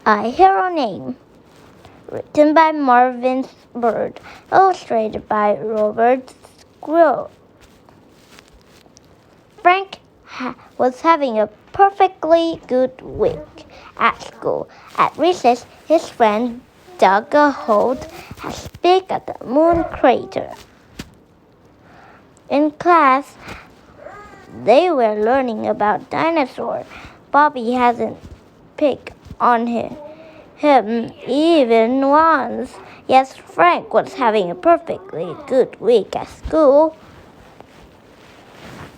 A Hero Name, written by Marvin Bird, illustrated by Robert Squirrel. Frank was having a perfectly good week at school. At recess, his friend dug a hole as big as the moon crater. In class, they were learning about dinosaurs. Bobby hasn't picked on him even once. Yes, Frank was having a perfectly good week at school.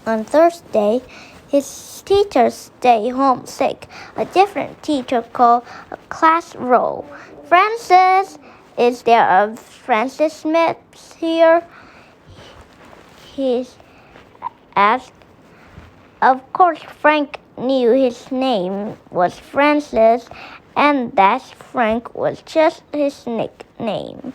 On Thursday, his teacher stayed home sick. A different teacher called a class roll. Francis, is there a Francis Smith here? He asked. Of course, Frank knew his name was Francis and that Frank was just his nickname.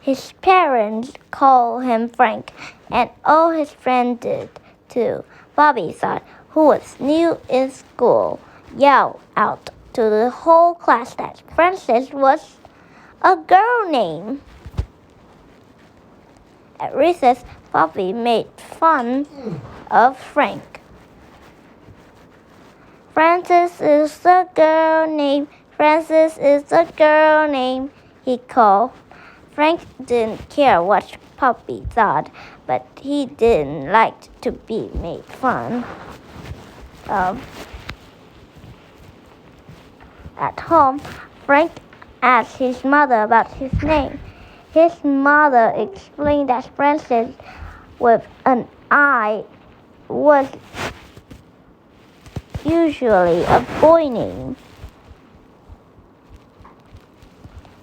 His parents called him Frank, and all his friends did too. Bobby thought, who was new in school, yelled out to the whole class that Francis was a girl name. At recess, Bobby made fun of Frank. Francis is a girl name. Francis is a girl name, he called. Frank didn't care what Bobby thought, but he didn't like to be made fun of. At home, Frank asked his mother about his name. His mother explained that Francis with an I was usually a boy name.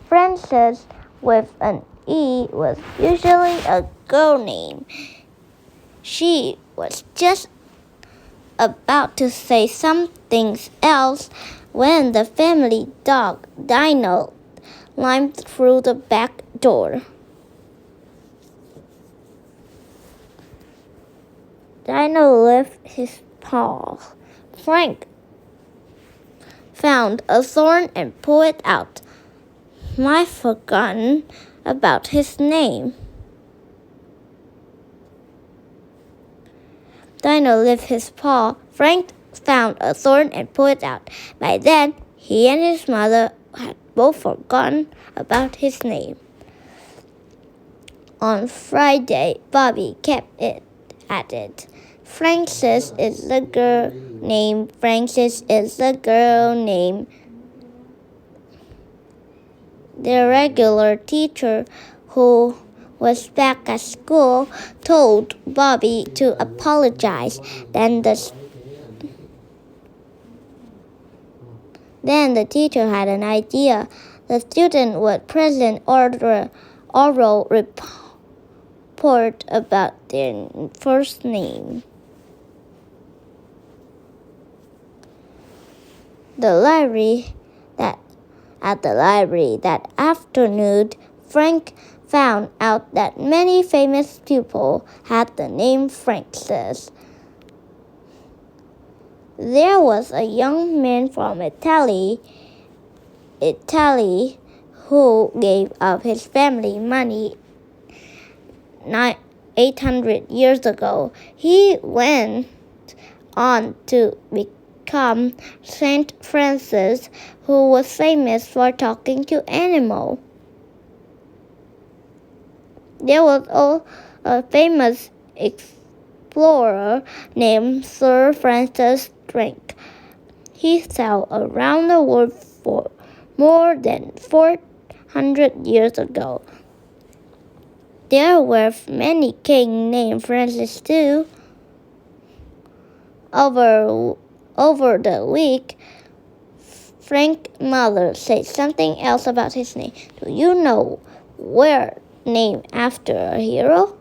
Francis with an E was usually a girl name. She was just about to say something else when the family dog, Dino, climbed through the back door. Dino lifted his paw. Frank found a thorn and pulled it out. I've forgotten about his name. Dino lifted his paw. Frank found a thorn and pulled it out. By then, he and his mother had both forgotten about his name. On Friday, Bobby kept at it. Francis is a girl name. Francis is a girl name. The regular teacher, who was back at school, told Bobby to apologize. Then the teacher had an idea. The student would present oral report about their first name. At the library that afternoon, Frank found out that many famous people had the name Francis. There was a young man from Italy who gave up his family money 800 years ago. He went on to become Saint Francis, who was famous for talking to animals. There was a famous explorer named Sir Francis Drake. He sailed around the world for more than 400 years ago. There were many kings named Francis too. Over the week, Frank's mother said something else about his name. Do you know we're named after a hero?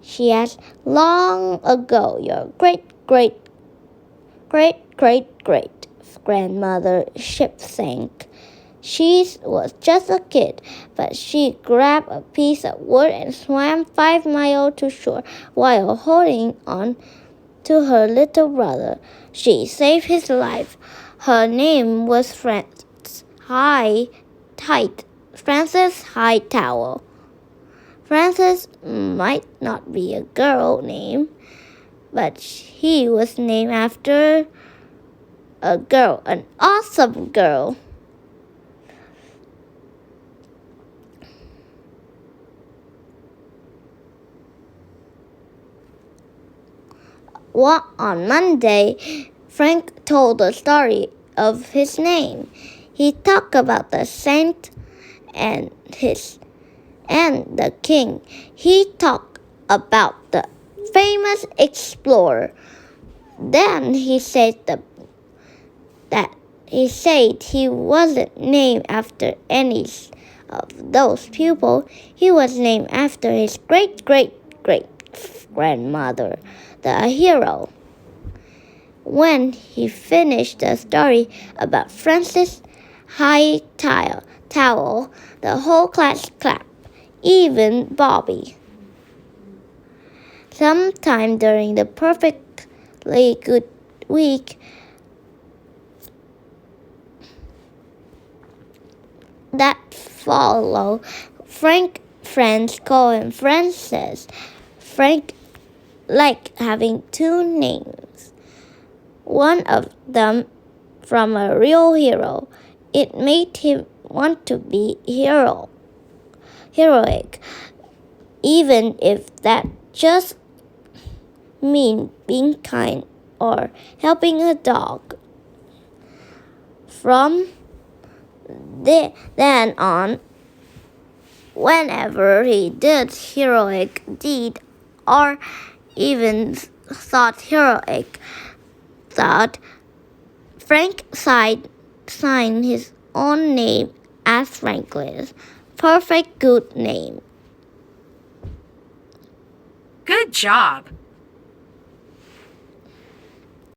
She asked. Long ago, your great-great-great-great-grandmother ship sank. She was just a kid, but she grabbed a piece of wood and swam 5 miles to shore while holding on to her little brother. She saved his life. Her name was Frances Hightower. Frances might not be a girl name, but he was named after a girl, an awesome girl. On Monday, Frank told the story of his name. He talked about the saint and the king. He talked about the famous explorer. Then he said that he wasn't named after any of those people. He was named after his great-great-great-grandmother, the hero. When he finished the story about Frances Hightower, the whole class clapped, even Bobby. Sometime during the perfectly good week that followed, friends call him Francis. Frank liked having two names, one of them from a real hero. It made him want to be heroic, even if that just means being kind or helping a dog. From then on, whenever he did heroic deed or even thought heroic thought, Frank signed his own name as Franklin's perfect good name. Good job!